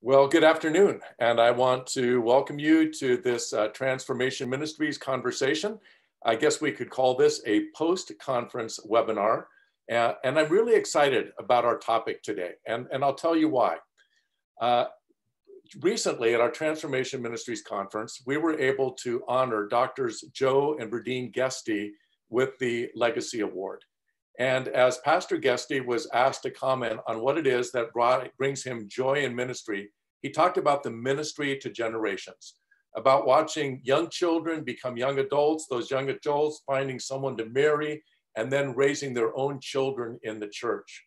Well, good afternoon, and I want to welcome you to this Transformation Ministries conversation. I guess we could call this a post-conference webinar, and I'm really excited about our topic today, and I'll tell you why. Uh, Recently at our Transformation Ministries conference, we were able to honor Doctors Joe and Berdine Guesty with the Legacy Award. And as Pastor Guesty was asked to comment on what it is that brings him joy in ministry, he talked about the ministry to generations, about watching young children become young adults, those young adults finding someone to marry, and then raising their own children in the church.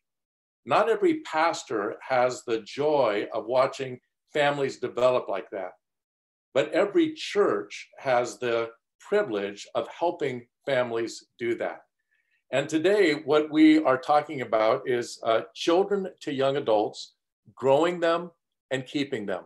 Not every pastor has the joy of watching families develop like that, but every church has the privilege of helping families do that. And today, what we are talking about is children to young adults, growing them and keeping them.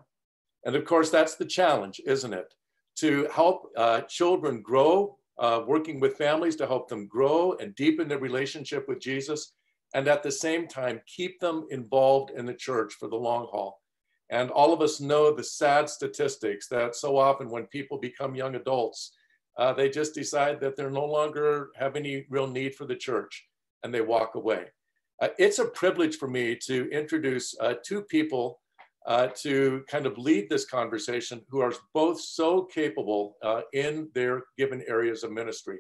And of course, that's the challenge, isn't it? To help children grow, working with families to help them grow and deepen their relationship with Jesus, and at the same time, keep them involved in the church for the long haul. And all of us know the sad statistics that so often when people become young adults, they just decide that they're no longer have any real need for the church and they walk away. It's a privilege for me to introduce two people to kind of lead this conversation who are both so capable in their given areas of ministry.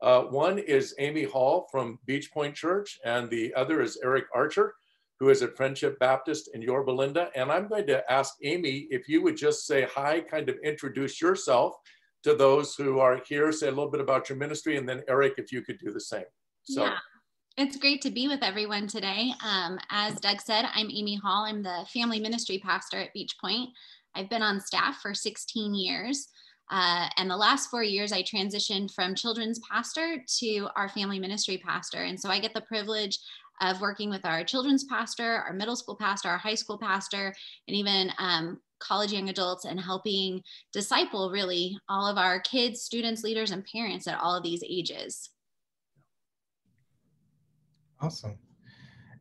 One is Amy Hall from Beachpoint Church, and the other is Eric Archer, who is at Friendship Baptist in Yorba Linda. And I'm going to ask Amy if you would just say hi, kind of introduce yourself to those who are here, say a little bit about your ministry, and then Eric, if you could do the same. So. Yeah, it's great to be with everyone today. As Doug said, I'm Amy Hall. I'm the family ministry pastor at Beachpoint. I've been on staff for 16 years. And the last 4 years, I transitioned from children's pastor to our family ministry pastor. And so I get the privilege of working with our children's pastor, our middle school pastor, our high school pastor, and even college young adults, and helping disciple really all of our kids, students, leaders, and parents at all of these ages. Awesome.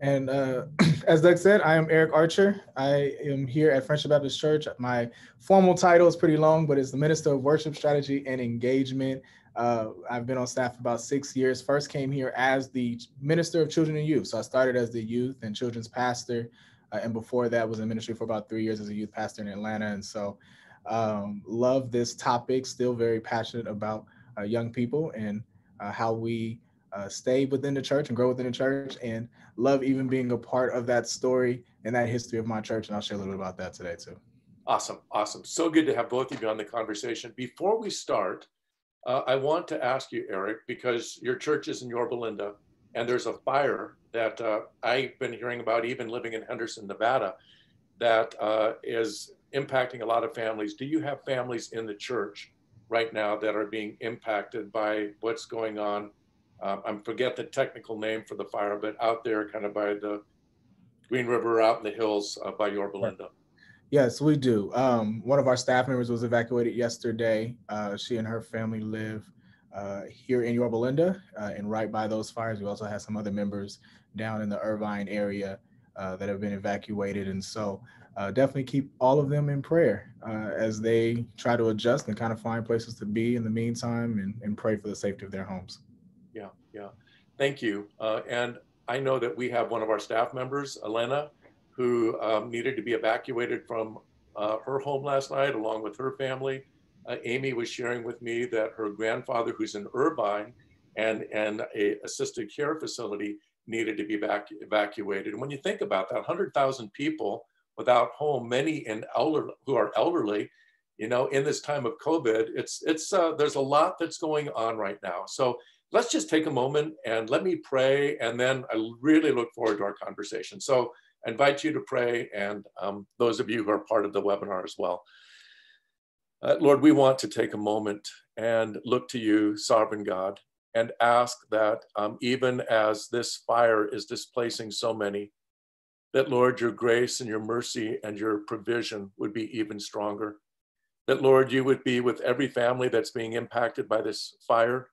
And as Doug said, I am Eric Archer. I am here at Friendship Baptist Church. My formal title is pretty long, but it's the Minister of Worship Strategy and Engagement. I've been on staff for about 6 years. First came here as the Minister of Children and Youth. So I started as the youth and children's pastor. And before that was in ministry for about 3 years as a youth pastor in Atlanta. And so love this topic, still very passionate about young people and how we stay within the church and grow within the church, and love even being a part of that story and that history of my church. And I'll share a little bit about that today too. Awesome, awesome. So good to have both of you on the conversation. Before we start, I want to ask you, Eric, because your church is in Yorba Linda, and there's a fire that I've been hearing about, even living in Henderson, Nevada, that is impacting a lot of families. Do you have families in the church right now that are being impacted by what's going on? I forget the technical name for the fire, but out there kind of by the Green River, out in the hills by Yorba Linda. Yes, we do. One of our staff members was evacuated yesterday. She and her family live here in Yorba Linda and right by those fires. We also have some other members down in the Irvine area that have been evacuated. And so definitely keep all of them in prayer as they try to adjust and kind of find places to be in the meantime, and pray for the safety of their homes. Yeah. Thank you. And I know that we have one of our staff members, Elena, who needed to be evacuated from her home last night along with her family. Amy was sharing with me that her grandfather, who's in Irvine and a assisted care facility, needed to be evacuated. And when you think about that, 100,000 people without home, many who are elderly, you know, in this time of COVID, it's there's a lot that's going on right now. So let's just take a moment and let me pray, and then I really look forward to our conversation. So I invite you to pray, and those of you who are part of the webinar as well. Lord, we want to take a moment and look to you, sovereign God, and ask that even as this fire is displacing so many, that Lord, your grace and your mercy and your provision would be even stronger. That Lord, you would be with every family that's being impacted by this fire.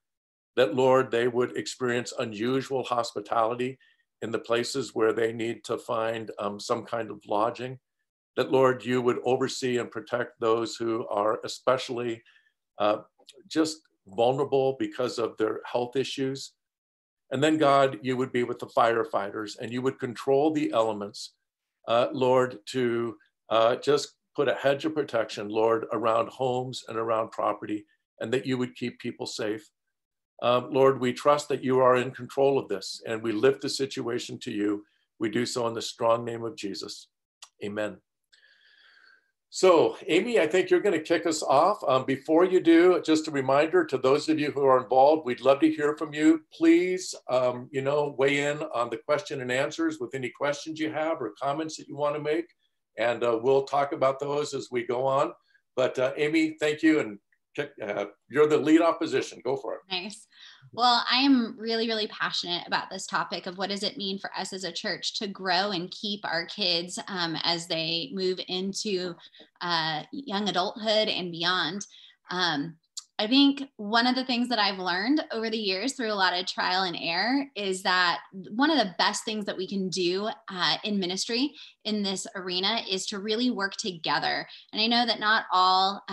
That, Lord, they would experience unusual hospitality in the places where they need to find some kind of lodging. that, Lord, you would oversee and protect those who are especially just vulnerable because of their health issues. And then, God, you would be with the firefighters and you would control the elements, Lord, to just put a hedge of protection, Lord, around homes and around property, and that you would keep people safe. Lord, we trust that you are in control of this, and we lift the situation to you. We do so in the strong name of Jesus. Amen. So, Amy, I think you're going to kick us off. Before you do, just a reminder to those of you who are involved, we'd love to hear from you. Please, weigh in on the question and answers with any questions you have or comments that you want to make. And we'll talk about those as we go on. But Amy, thank you. And you're the lead opposition. Go for it. Nice. Well, I am really, really passionate about this topic of what does it mean for us as a church to grow and keep our kids as they move into young adulthood and beyond. I think one of the things that I've learned over the years through a lot of trial and error is that one of the best things that we can do in ministry in this arena is to really work together. And I know that not all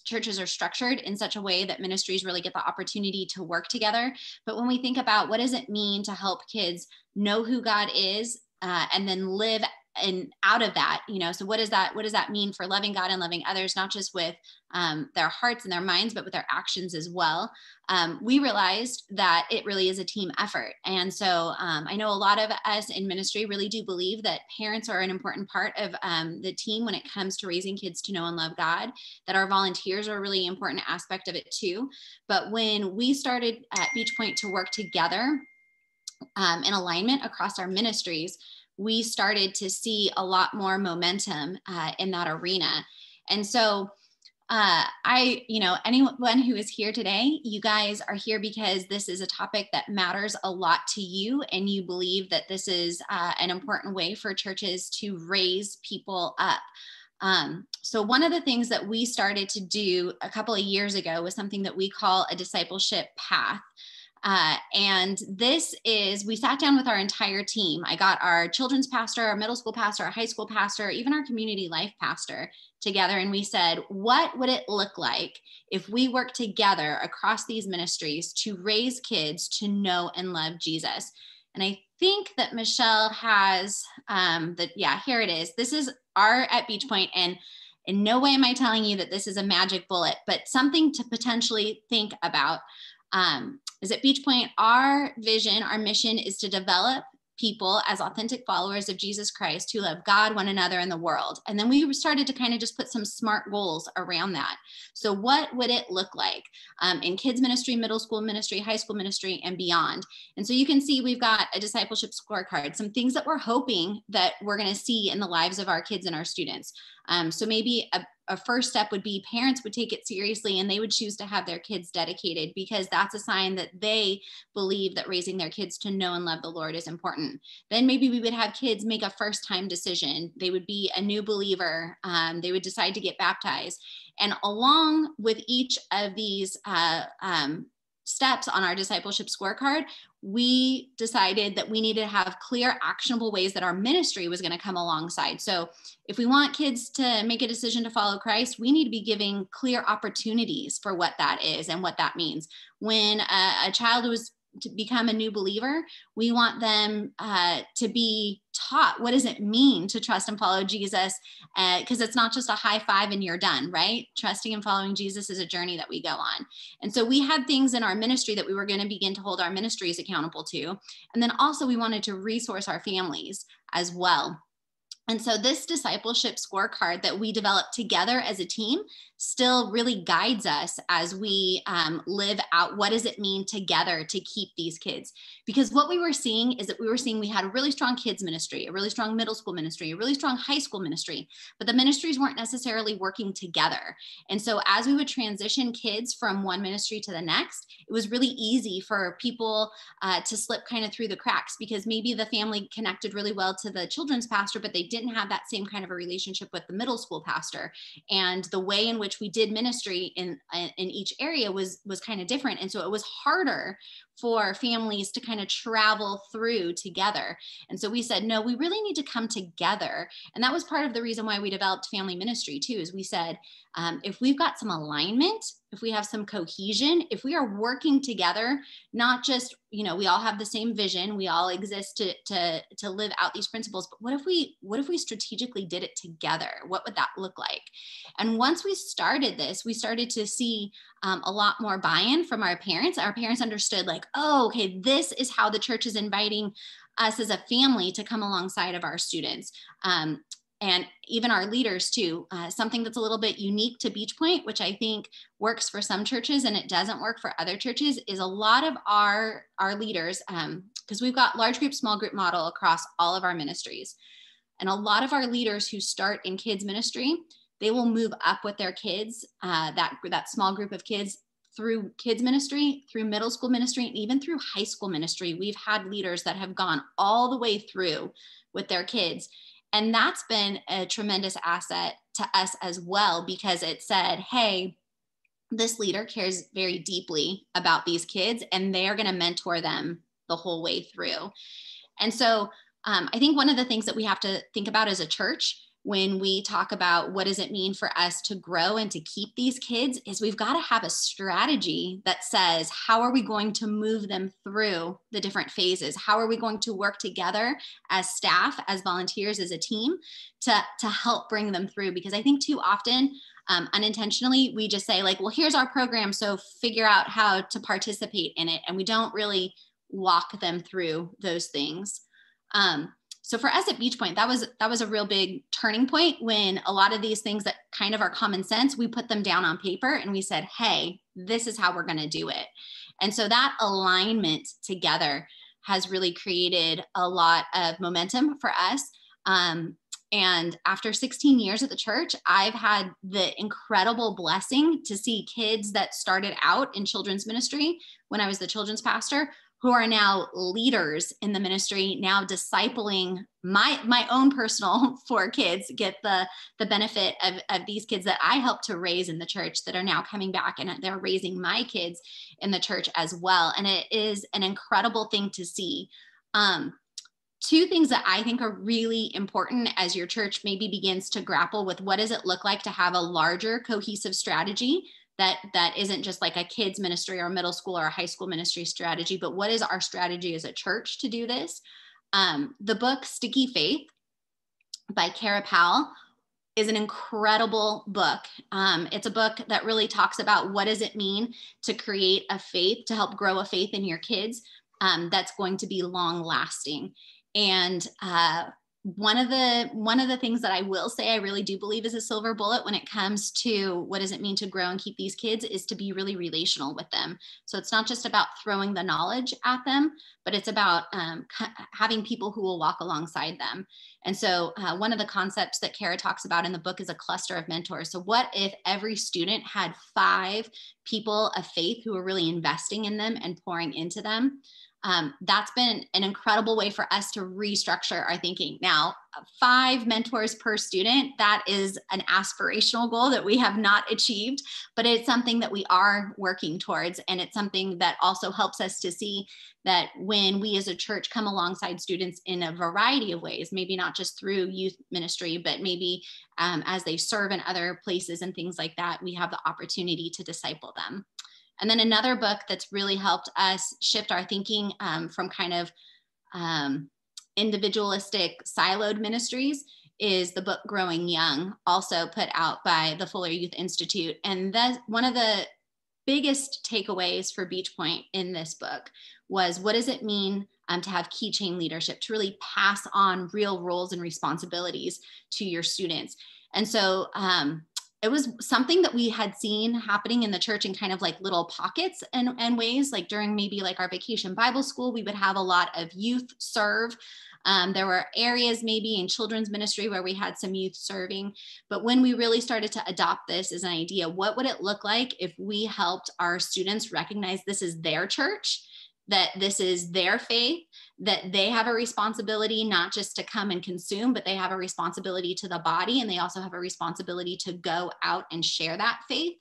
churches are structured in such a way that ministries really get the opportunity to work together. But when we think about what does it mean to help kids know who God is and then live and out of that, so what does that mean for loving God and loving others, not just with their hearts and their minds, but with their actions as well. We realized that it really is a team effort. And so I know a lot of us in ministry really do believe that parents are an important part of the team when it comes to raising kids to know and love God, that our volunteers are a really important aspect of it too. But when we started at Beachpoint to work together in alignment across our ministries, we started to see a lot more momentum in that arena. And so anyone who is here today, you guys are here because this is a topic that matters a lot to you, and you believe that this is an important way for churches to raise people up. So one of the things that we started to do a couple of years ago was something that we call a discipleship path. And this is, we sat down with our entire team. I got our children's pastor, our middle school pastor, our high school pastor, even our community life pastor together. And we said, what would it look like if we work together across these ministries to raise kids to know and love Jesus? And I think that Michelle has here it is. This is our at Beachpoint, and in no way am I telling you that this is a magic bullet, but something to potentially think about. Is at Beachpoint, our vision, our mission is to develop people as authentic followers of Jesus Christ who love God, one another, and the world. And then we started to kind of just put some smart goals around that. So what would it look like in kids ministry, middle school ministry, high school ministry, and beyond? And so you can see we've got a discipleship scorecard, some things that we're hoping that we're going to see in the lives of our kids and our students. So maybe a first step would be parents would take it seriously and they would choose to have their kids dedicated, because that's a sign that they believe that raising their kids to know and love the Lord is important. Then maybe we would have kids make a first time decision. They would be a new believer. They would decide to get baptized. And along with each of these steps on our discipleship scorecard, we decided that we needed to have clear, actionable ways that our ministry was going to come alongside. So if we want kids to make a decision to follow Christ, we need to be giving clear opportunities for what that is and what that means. When a child was to become a new believer, we want them to be taught what does it mean to trust and follow Jesus, because it's not just a high five and you're done, right? Trusting and following Jesus is a journey that we go on. And so we had things in our ministry that we were going to begin to hold our ministries accountable to. And then also we wanted to resource our families as well. And so this discipleship scorecard that we developed together as a team still really guides us as we live out what does it mean together to keep these kids. Because what we were seeing is that we had a really strong kids ministry, a really strong middle school ministry, a really strong high school ministry, but the ministries weren't necessarily working together. And so as we would transition kids from one ministry to the next, it was really easy for people to slip kind of through the cracks, because maybe the family connected really well to the children's pastor, but they didn't have that same kind of a relationship with the middle school pastor. And the way in which we did ministry in each area was kind of different. And so it was harder for families to kind of travel through together. And so we said, no, we really need to come together. And that was part of the reason why we developed family ministry too, is we said, if we've got some alignment, if we have some cohesion, if we are working together, not just, we all have the same vision, we all exist to live out these principles, but what if we strategically did it together? What would that look like? And once we started this, we started to see a lot more buy-in from our parents. Our parents understood like, oh, okay, this is how the church is inviting us as a family to come alongside of our students. And even our leaders too. Something that's a little bit unique to Beachpoint, which I think works for some churches and it doesn't work for other churches, is a lot of our leaders, because we've got large group, small group model across all of our ministries. And a lot of our leaders who start in kids ministry, they will move up with their kids, that small group of kids, through kids ministry, through middle school ministry, and even through high school ministry. We've had leaders that have gone all the way through with their kids. And that's been a tremendous asset to us as well, because it said, hey, this leader cares very deeply about these kids and they're going to mentor them the whole way through. And so I think one of the things that we have to think about as a church when we talk about what does it mean for us to grow and to keep these kids is we've got to have a strategy that says, how are we going to move them through the different phases? How are we going to work together as staff, as volunteers, as a team to help bring them through? Because I think too often, unintentionally, we just say like, well, here's our program, so figure out how to participate in it. And we don't really walk them through those things. So for us at Beachpoint, that was a real big turning point when a lot of these things that kind of are common sense, we put them down on paper and we said, hey, this is how we're going to do it. And so that alignment together has really created a lot of momentum for us. And after 16 years at the church, I've had the incredible blessing to see kids that started out in children's ministry when I was the children's pastor, who are now leaders in the ministry, now discipling my own personal 4 kids, get the benefit of these kids that I helped to raise in the church that are now coming back and they're raising my kids in the church as well. And it is an incredible thing to see. 2 things that I think are really important as your church maybe begins to grapple with what does it look like to have a larger cohesive strategy that isn't just like a kids ministry or middle school or a high school ministry strategy, but what is our strategy as a church to do this? The book Sticky Faith by Kara Powell is an incredible book. It's a book that really talks about what does it mean to create a faith, to help grow a faith in your kids that's going to be long lasting. And one of the things that I will say I really do believe is a silver bullet when it comes to what does it mean to grow and keep these kids is to be really relational with them. So it's not just about throwing the knowledge at them, but it's about having people who will walk alongside them. And so one of the concepts that Kara talks about in the book is a cluster of mentors. So what if every student had 5 people of faith who were really investing in them and pouring into them? That's been an incredible way for us to restructure our thinking. Now, 5 mentors per student, that is an aspirational goal that we have not achieved, but it's something that we are working towards. And it's something that also helps us to see that when we as a church come alongside students in a variety of ways, maybe not just through youth ministry, but maybe as they serve in other places and things like that, we have the opportunity to disciple them. And then another book that's really helped us shift our thinking from kind of individualistic siloed ministries is the book Growing Young, also put out by the Fuller Youth Institute. And that's one of the biggest takeaways for Beachpoint in this book was what does it mean to have key chain leadership, to really pass on real roles and responsibilities to your students. And so it was something that we had seen happening in the church in kind of like little pockets and ways, like during maybe like our vacation Bible school, we would have a lot of youth serve. There were areas maybe in children's ministry where we had some youth serving, but when we really started to adopt this as an idea, what would it look like if we helped our students recognize this is their church, that this is their faith, that they have a responsibility not just to come and consume, but they have a responsibility to the body, and they also have a responsibility to go out and share that faith.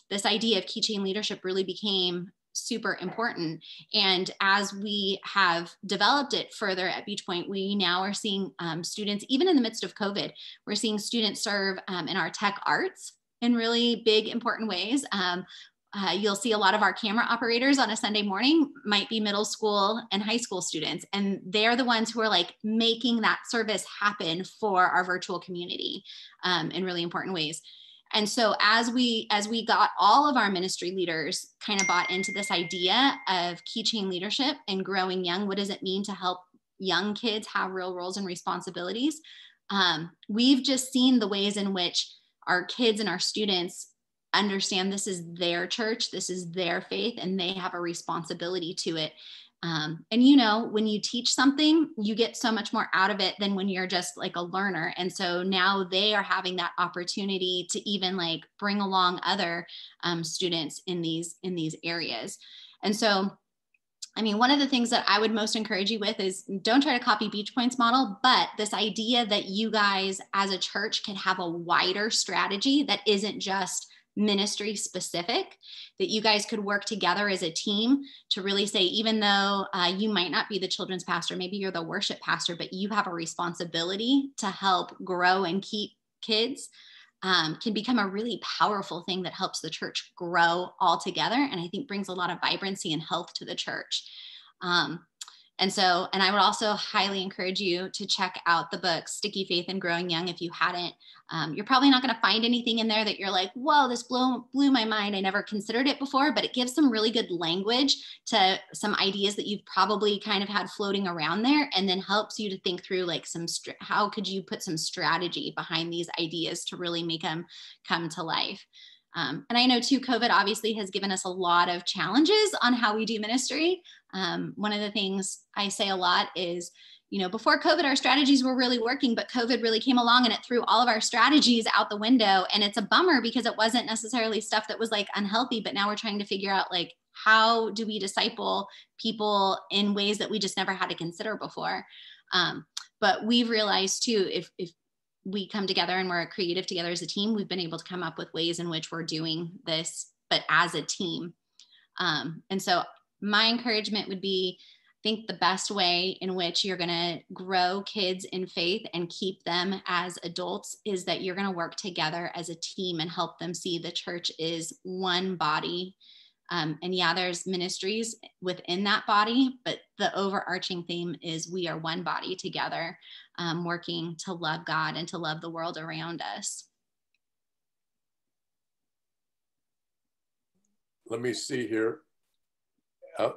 This idea of key chain leadership really became super important. And as we have developed it further at Beachpoint, we now are seeing students, even in the midst of COVID, we're seeing students serve in our tech arts in really big, important ways. You'll see a lot of our camera operators on a Sunday morning might be middle school and high school students. And they're the ones who are like making that service happen for our virtual community in really important ways. And so as we got all of our ministry leaders kind of bought into this idea of key chain leadership and growing young, what does it mean to help young kids have real roles and responsibilities? We've just seen the ways in which our kids and our students understand this is their church, this is their faith, and they have a responsibility to it. And you know, when you teach something, you get so much more out of it than when you're just like a learner. And so now they are having that opportunity to even like bring along other students in these areas. And so, I mean, one of the things that I would most encourage you with is don't try to copy Beachpoint's model, but this idea that you guys as a church can have a wider strategy that isn't just ministry specific, that you guys could work together as a team to really say, even though you might not be the children's pastor, maybe you're the worship pastor, but you have a responsibility to help grow and keep kids, can become a really powerful thing that helps the church grow all together. And I think brings a lot of vibrancy and health to the church. And I would also highly encourage you to check out the book, Sticky Faith and Growing Young, if you hadn't. You're probably not going to find anything in there that you're like, whoa, this blew my mind. I never considered it before, but it gives some really good language to some ideas that you've probably kind of had floating around there, and then helps you to think through like how could you put some strategy behind these ideas to really make them come to life. And I know too, COVID obviously has given us a lot of challenges on how we do ministry. One of the things I say a lot is, you know, before COVID, our strategies were really working, but COVID really came along and it threw all of our strategies out the window. And it's a bummer because it wasn't necessarily stuff that was like unhealthy, but now we're trying to figure out like, how do we disciple people in ways that we just never had to consider before? But we've realized too, if we come together and we're creative together as a team, we've been able to come up with ways in which we're doing this, but as a team. And so my encouragement would be, I think the best way in which you're going to grow kids in faith and keep them as adults is that you're going to work together as a team and help them see the church is one body. And yeah, there's ministries within that body, but the overarching theme is we are one body together, working to love God and to love the world around us. Let me see here.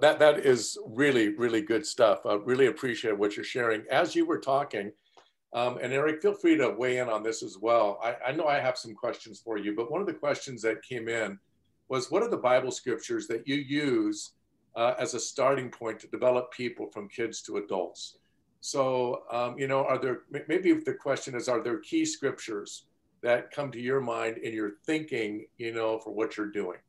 That is really, really good stuff. I really appreciate what you're sharing. As you were talking, and Eric, feel free to weigh in on this as well. I know I have some questions for you, but one of the questions that came in was, what are the Bible scriptures that you use as a starting point to develop people from kids to adults? So, you know, maybe the question is, are there key scriptures that come to your mind in your thinking, you know, for what you're doing?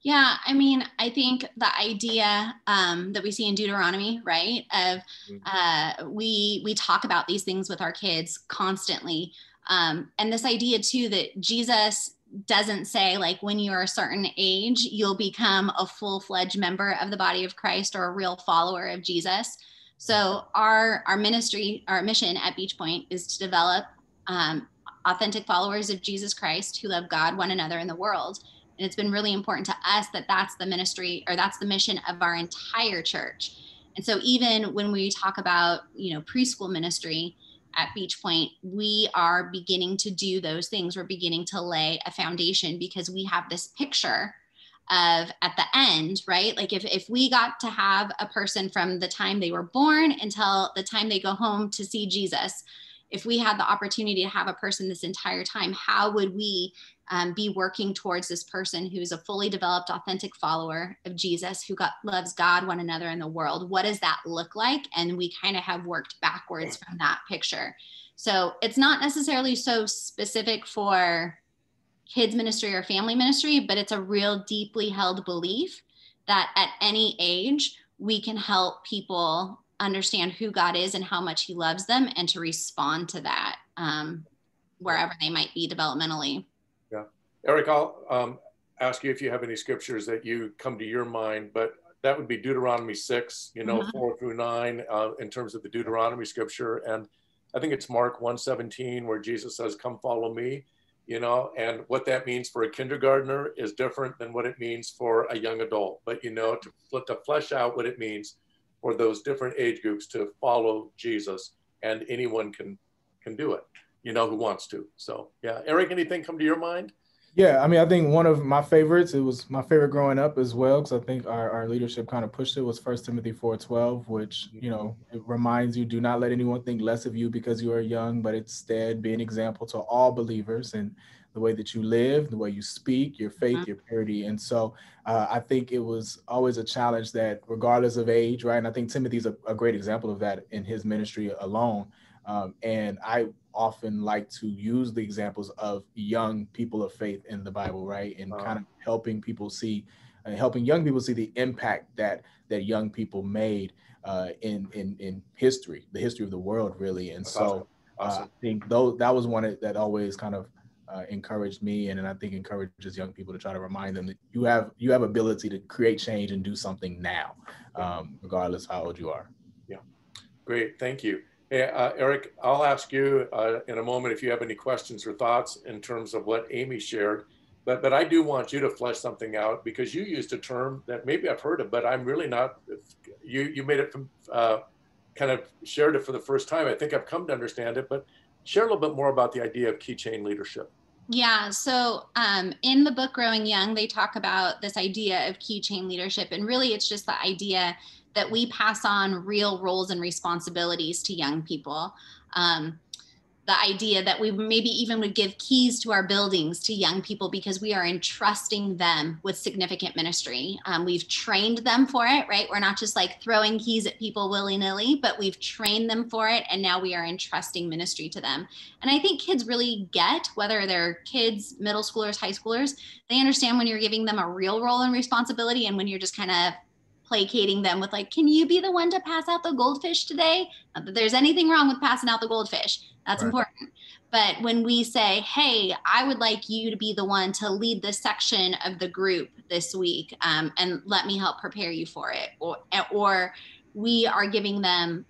Yeah, I mean, I think the idea that we see in Deuteronomy, right, of we talk about these things with our kids constantly. And this idea too that Jesus doesn't say like when you're a certain age, you'll become a full-fledged member of the body of Christ or a real follower of Jesus. So our ministry, our mission at Beachpoint is to develop authentic followers of Jesus Christ who love God, one another, and the world. And it's been really important to us that that's the ministry, or that's the mission of our entire church. And so even when we talk about, you know, preschool ministry at Beachpoint, we are beginning to do those things. We're beginning to lay a foundation because we have this picture of at the end, right? Like if we got to have a person from the time they were born until the time they go home to see Jesus, if we had the opportunity to have a person this entire time, how would we be working towards this person who's a fully developed, authentic follower of Jesus, who loves God, one another, and the world? What does that look like? And we kind of have worked backwards from that picture. So it's not necessarily so specific for kids ministry or family ministry, but it's a real deeply held belief that at any age, we can help people understand who God is and how much he loves them, and to respond to that wherever they might be developmentally. Yeah. Eric, ask you if you have any scriptures that you come to your mind, but that would be Deuteronomy 6, 4 through 9, in terms of the Deuteronomy scripture. And I think it's Mark 1:17 where Jesus says, come follow me, and what that means for a kindergartner is different than what it means for a young adult. But, to flesh out what it means for those different age groups to follow Jesus, and anyone can do it, who wants to. So, yeah. Eric, anything come to your mind? Yeah, I mean, I think one of my favorites, it was my favorite growing up as well, because I think our leadership kind of pushed it, was 1 Timothy 4:12, which, it reminds you, do not let anyone think less of you because you are young, but instead be an example to all believers in the way that you live, the way you speak, your faith, your purity. And so I think it was always a challenge that regardless of age, right? And I think Timothy's a great example of that in his ministry alone. And I often like to use the examples of young people of faith in the Bible, right? And kind of helping young people see the impact that young people made in history, the history of the world, really. And so awesome. I think that was one that always kind of encouraged me, and I think encourages young people to try to remind them that you have ability to create change and do something now, regardless of how old you are. Yeah, great, thank you. Hey, Eric, I'll ask you in a moment if you have any questions or thoughts in terms of what Amy shared, but I do want you to flesh something out, because you used a term that maybe I've heard of, but I'm really not, you made it from, kind of shared it for the first time. I think I've come to understand it, but share a little bit more about the idea of keychain leadership. Yeah, so in the book Growing Young, they talk about this idea of keychain leadership, and really it's just the idea that we pass on real roles and responsibilities to young people. The idea that we maybe even would give keys to our buildings to young people because we are entrusting them with significant ministry. We've trained them for it, right? We're not just like throwing keys at people willy-nilly, but we've trained them for it. And now we are entrusting ministry to them. And I think kids really get, whether they're kids, middle schoolers, high schoolers, they understand when you're giving them a real role and responsibility, and when you're just kind of placating them with like, can you be the one to pass out the goldfish today? Not that there's anything wrong with passing out the goldfish. That's right. Important. But when we say, hey, I would like you to be the one to lead this section of the group this week, and let me help prepare you for it. Or we are giving them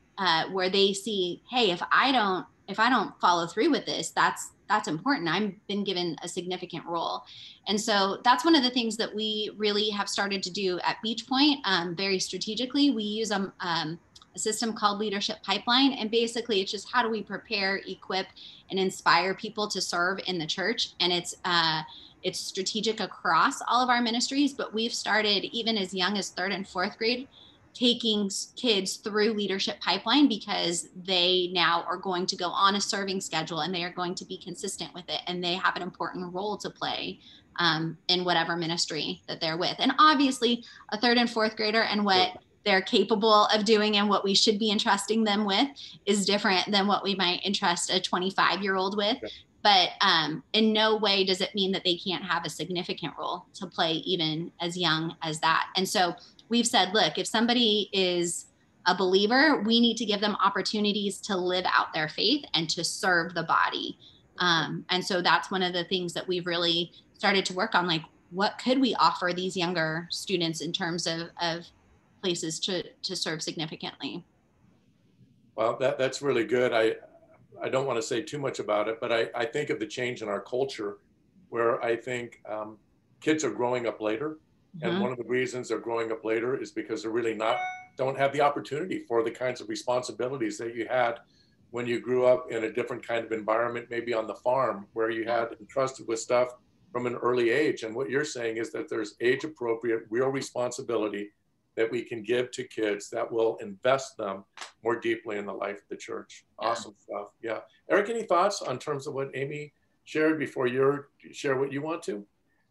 where they see, hey, if I don't follow through with this, that's important. I've been given a significant role. And so that's one of the things that we really have started to do at Beachpoint, very strategically. We use a system called Leadership Pipeline. And basically it's just how do we prepare, equip, and inspire people to serve in the church. And it's strategic across all of our ministries, but we've started even as young as 3rd and 4th grade, taking kids through Leadership Pipeline, because they now are going to go on a serving schedule and they are going to be consistent with it. And they have an important role to play in whatever ministry that they're with. And obviously a 3rd and 4th grader and what they're capable of doing and what we should be entrusting them with is different than what we might entrust a 25-year-old with. But in no way does it mean that they can't have a significant role to play even as young as that. And so we've said, look, if somebody is a believer, we need to give them opportunities to live out their faith and to serve the body. And so that's one of the things that we've really started to work on, like, what could we offer these younger students in terms of places to serve significantly? Well, that's really good. I don't want to say too much about it, but I think of the change in our culture where I think kids are growing up later. And one of the reasons they're growing up later is because they're really don't have the opportunity for the kinds of responsibilities that you had when you grew up in a different kind of environment, maybe on the farm, where you had entrusted with stuff from an early age. And what you're saying is that there's age appropriate, real responsibility that we can give to kids that will invest them more deeply in the life of the church. Awesome stuff. Yeah. Eric, any thoughts on terms of what Amy shared before you share what you want to?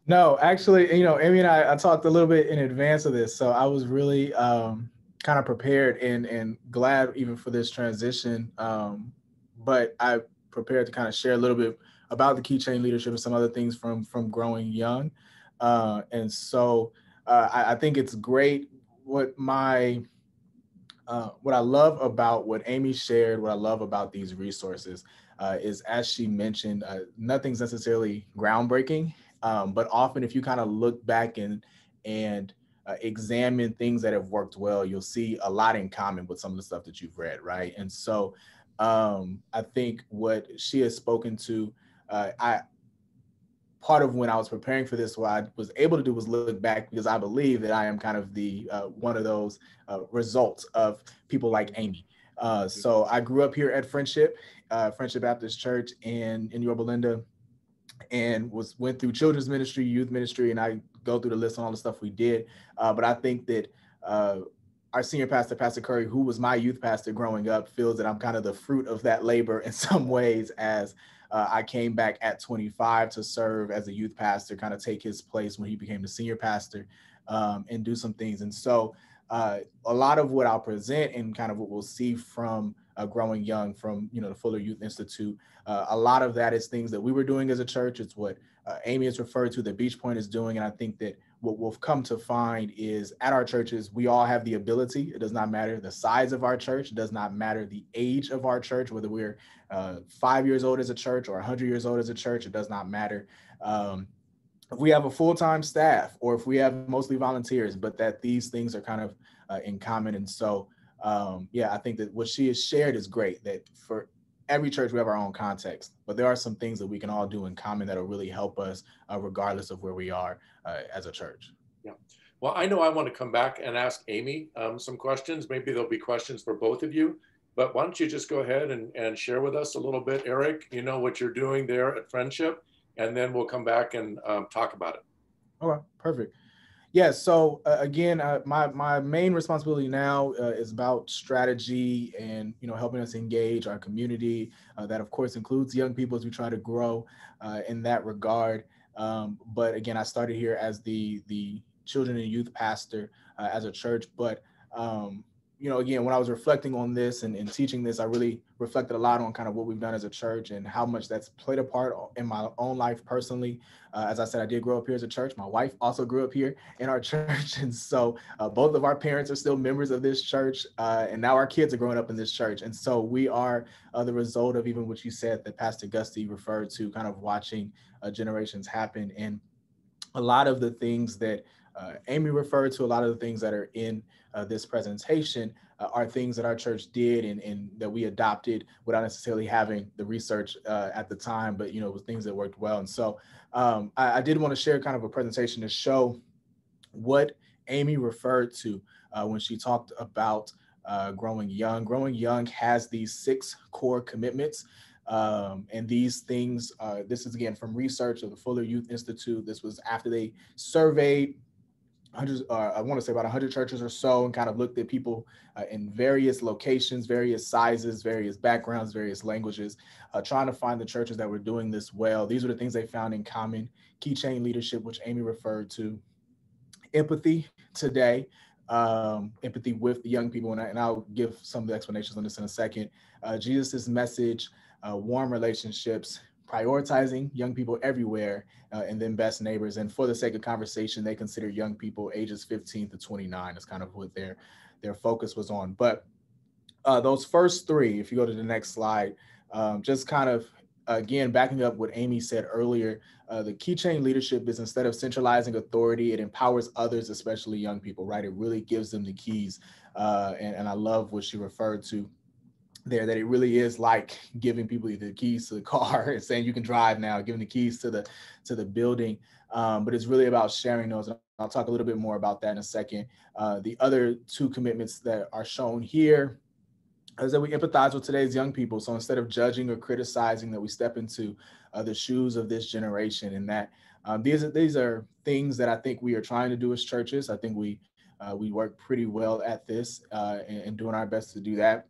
No, actually, Amy and I talked a little bit in advance of this, so I was really kind of prepared and glad even for this transition. But I prepared to kind of share a little bit about the keychain leadership and some other things from growing young. And so I think it's great. What I love about what Amy shared, what I love about these resources is, as she mentioned, nothing's necessarily groundbreaking. But often if you kind of look back and examine things that have worked well, you'll see a lot in common with some of the stuff that you've read, right? And so I think what she has spoken to, I part of when I was preparing for this, what I was able to do was look back, because I believe that I am kind of the one of those results of people like Amy. So I grew up here at Friendship Baptist Church in Yorba Linda, and went through children's ministry, youth ministry, and I go through the list on all the stuff we did. But I think that our senior pastor, Pastor Curry, who was my youth pastor growing up, feels that I'm kind of the fruit of that labor in some ways, as I came back at 25 to serve as a youth pastor, kind of take his place when he became the senior pastor, and do some things. And so a lot of what I'll present and kind of what we'll see from Growing Young, from the Fuller Youth Institute, a lot of that is things that we were doing as a church. It's what Amy has referred to that Beachpoint is doing. And I think that what we'll come to find is at our churches, we all have the ability. It does not matter the size of our church. It does not matter the age of our church, whether we're 5 years old as a church or 100 years old as a church. It does not matter if we have a full-time staff or if we have mostly volunteers, but that these things are kind of in common. And so, yeah, I think that what she has shared is great, that for every church, we have our own context, but there are some things that we can all do in common that will really help us regardless of where we are as a church. Yeah. Well, I know I want to come back and ask Amy some questions. Maybe there'll be questions for both of you, but why don't you just go ahead and share with us a little bit, Eric, what you're doing there at Friendship, and then we'll come back and talk about it. Okay, perfect. Yeah, so again, my main responsibility now is about strategy and helping us engage our community. That of course includes young people as we try to grow in that regard. But again, I started here as the children and youth pastor as a church. But again, when I was reflecting on this and teaching this, I really reflected a lot on kind of what we've done as a church and how much that's played a part in my own life personally. As I said, I did grow up here as a church. My wife also grew up here in our church. And so both of our parents are still members of this church. And now our kids are growing up in this church. And so we are the result of even what you said that Pastor Gusty referred to, kind of watching generations happen. And a lot of the things that Amy referred to, a lot of the things that are in this presentation are things that our church did and that we adopted without necessarily having the research at the time, but it was things that worked well. And so I did want to share kind of a presentation to show what Amy referred to when she talked about Growing Young. Growing Young has these 6 core commitments. And these things, this is again from research of the Fuller Youth Institute. This was after they surveyed hundreds, I want to say about 100 churches or so, and kind of looked at people in various locations, various sizes, various backgrounds, various languages, trying to find the churches that were doing this well. These are the things they found in common: keychain leadership, which Amy referred to; empathy today, empathy with the young people, and I'll give some of the explanations on this in a second; Jesus's message, warm relationships, prioritizing young people everywhere, and then best neighbors. And for the sake of conversation, they consider young people ages 15 to 29 is kind of what their focus was on. But those first 3, if you go to the next slide, just kind of, again, backing up what Amy said earlier, the keychain leadership is, instead of centralizing authority, it empowers others, especially young people, right? It really gives them the keys. And I love what she referred to there, that it really is like giving people the keys to the car and saying you can drive now, giving the keys to the building. But it's really about sharing those. And I'll talk a little bit more about that in a second. The other 2 commitments that are shown here is that we empathize with today's young people. So instead of judging or criticizing, that we step into the shoes of this generation. And that these are things that I think we are trying to do as churches. I think we work pretty well at this and doing our best to do that.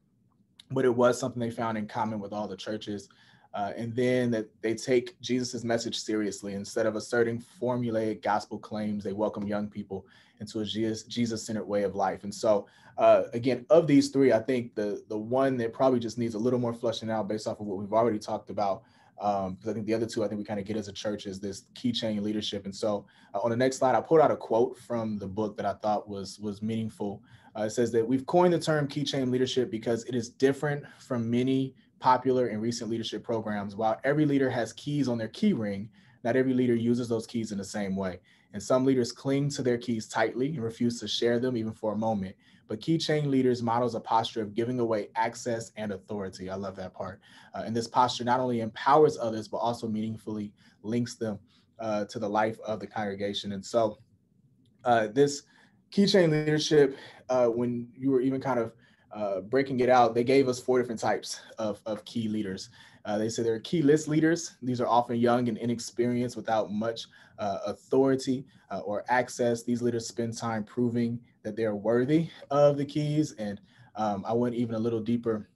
But it was something they found in common with all the churches. And then that they take Jesus's message seriously. Instead of asserting formulaic gospel claims, they welcome young people into a Jesus-centered way of life. And so, again, of these 3, I think the one that probably just needs a little more fleshing out based off of what we've already talked about, because I think the other 2, I think we kind of get as a church, is this keychain leadership. And so on the next slide, I pulled out a quote from the book that I thought was meaningful. It says that we've coined the term keychain leadership because it is different from many popular and recent leadership programs. While every leader has keys on their key ring, not every leader uses those keys in the same way. And some leaders cling to their keys tightly and refuse to share them even for a moment. But keychain leaders models a posture of giving away access and authority. I love that part. And this posture not only empowers others, but also meaningfully links them to the life of the congregation. And so this keychain leadership, when you were even kind of breaking it out, they gave us 4 different types of key leaders. They said there are key list leaders. These are often young and inexperienced without much authority or access. These leaders spend time proving that they're worthy of the keys. And I went even a little deeper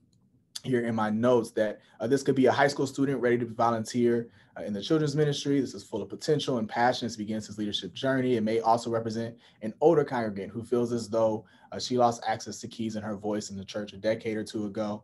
here in my notes that this could be a high school student ready to volunteer in the children's ministry. This is full of potential and passion as he begins his leadership journey. It may also represent an older congregant who feels as though she lost access to keys and her voice in the church a decade or two ago.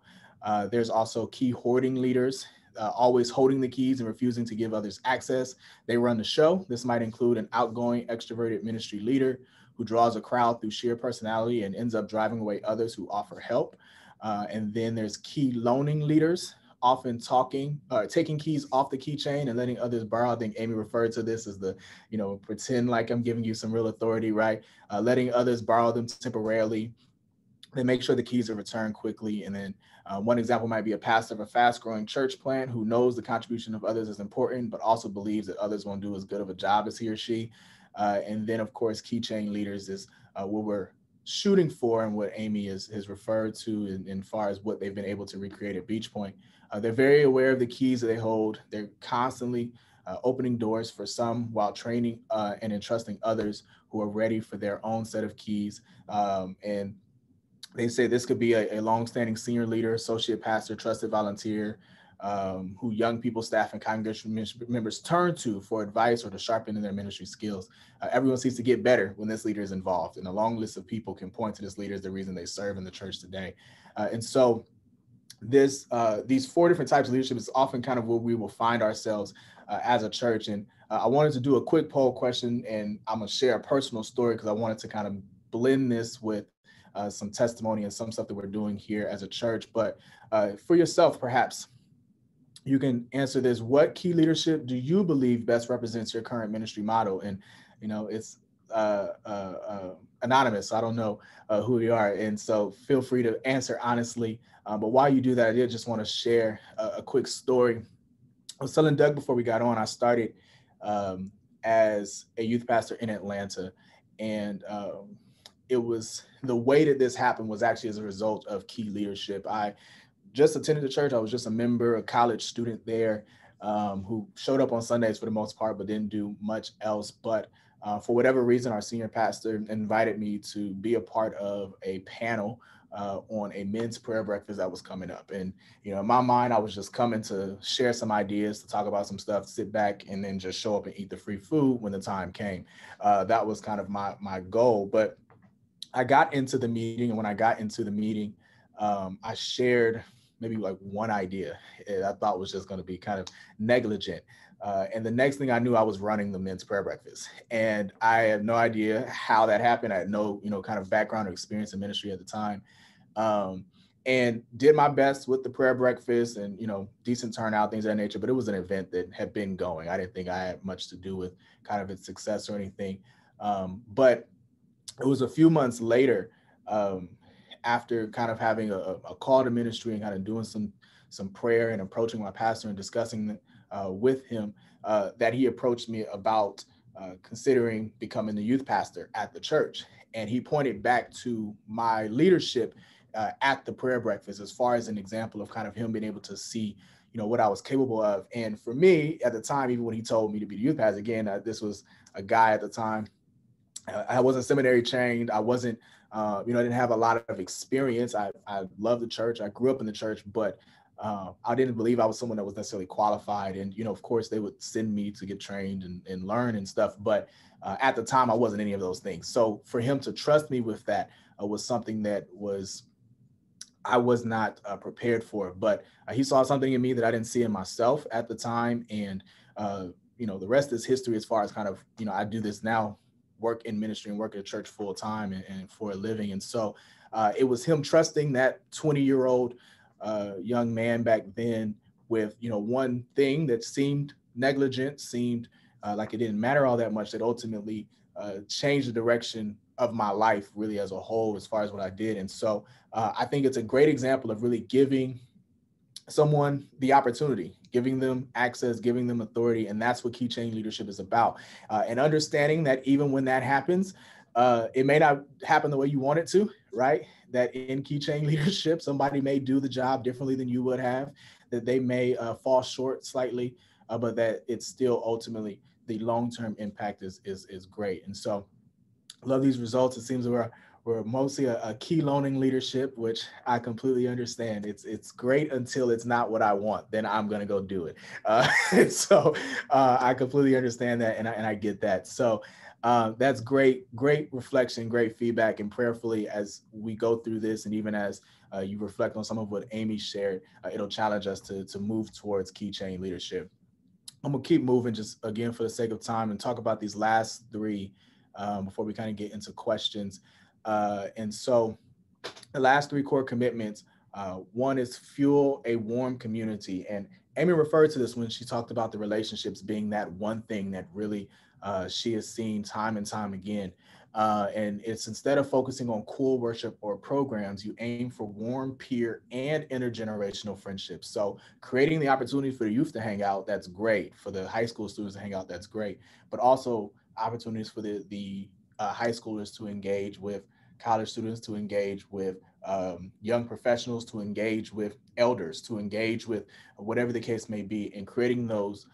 There's also key hoarding leaders, always holding the keys and refusing to give others access. They run the show. This might include an outgoing, extroverted ministry leader who draws a crowd through sheer personality and ends up driving away others who offer help. And then there's key loaning leaders, often taking keys off the keychain and letting others borrow. I think Amy referred to this as the, pretend like I'm giving you some real authority, right? Letting others borrow them temporarily. They make sure the keys are returned quickly. And then one example might be a pastor of a fast-growing church plant who knows the contribution of others is important, but also believes that others won't do as good of a job as he or she. And then, of course, keychain leaders is what we're shooting for and what Amy has referred to in far as what they've been able to recreate at Beachpoint. They're very aware of the keys that they hold. They're constantly opening doors for some while training and entrusting others who are ready for their own set of keys. And they say this could be a longstanding senior leader, associate pastor, trusted volunteer, who young people, staff, and congregation members turn to for advice or to sharpen their ministry skills. Everyone seeks to get better when this leader is involved, and a long list of people can point to this leader as the reason they serve in the church today. And so these 4 different types of leadership is often kind of where we will find ourselves as a church. And I wanted to do a quick poll question, and I'm going to share a personal story because I wanted to kind of blend this with some testimony and some stuff that we're doing here as a church. But for yourself, perhaps, you can answer this. What key leadership do you believe best represents your current ministry model? And, it's anonymous. So I don't know who you are. And so feel free to answer honestly. But while you do that, I did just want to share a quick story. I was telling Doug before we got on, I started as a youth pastor in Atlanta. And it was the way that this happened was actually as a result of key leadership. I just attended the church. I was just a member, a college student there who showed up on Sundays for the most part, but didn't do much else. But for whatever reason, our senior pastor invited me to be a part of a panel on a men's prayer breakfast that was coming up. And, in my mind, I was just coming to share some ideas, to talk about some stuff, sit back, and then just show up and eat the free food when the time came. That was kind of my goal. But I got into the meeting, and when I got into the meeting, I shared maybe like one idea I thought was just going to be kind of negligent. And the next thing I knew, I was running the men's prayer breakfast. And I had no idea how that happened. I had no, kind of background or experience in ministry at the time. And did my best with the prayer breakfast and, decent turnout, things of that nature. But it was an event that had been going. I didn't think I had much to do with kind of its success or anything. But it was a few months later, after kind of having a call to ministry and kind of doing some prayer and approaching my pastor and discussing with him, that he approached me about considering becoming the youth pastor at the church. And he pointed back to my leadership at the prayer breakfast as far as an example of kind of him being able to see, what I was capable of. And for me at the time, even when he told me to be the youth pastor, again, this was a guy at the time. I wasn't seminary trained. I wasn't, I didn't have a lot of experience. I love the church. I grew up in the church, but I didn't believe I was someone that was necessarily qualified. And, of course, they would send me to get trained and learn and stuff. But at the time, I wasn't any of those things. So for him to trust me with that was something that I was not prepared for. But he saw something in me that I didn't see in myself at the time. And, the rest is history as far as kind of, I do this now, work in ministry and work at a church full time and for a living. And so it was him trusting that 20-year-old young man back then with, one thing that seemed negligent, seemed like it didn't matter all that much, that ultimately changed the direction of my life really as a whole, as far as what I did. And so I think it's a great example of really giving someone the opportunity, giving them access, giving them authority. And that's what key change leadership is about. And understanding that even when that happens, it may not happen the way you want it to, right? That in key change leadership, somebody may do the job differently than you would have, that they may fall short slightly, but that it's still ultimately the long-term impact is great. And so love these results. It seems we're mostly a key loaning leadership, which I completely understand. It's great until it's not what I want. Then I'm going to go do it. So I completely understand that, and I get that. So that's great reflection, great feedback, and prayerfully as we go through this, and even as you reflect on some of what Amy shared, it'll challenge us to move towards key change leadership. I'm gonna keep moving just again for the sake of time and talk about these last three before we kind of get into questions. And so the last three core commitments, one is fuel a warm community. And Amy referred to this when she talked about the relationships being that one thing that really she has seen time and time again. And it's, instead of focusing on cool worship or programs, you aim for warm peer and intergenerational friendships. So creating the opportunity for the youth to hang out, that's great. For the high school students to hang out, that's great. But also opportunities for the high schoolers to engage with college students, to engage with young professionals, to engage with elders, to engage with whatever the case may be. And creating those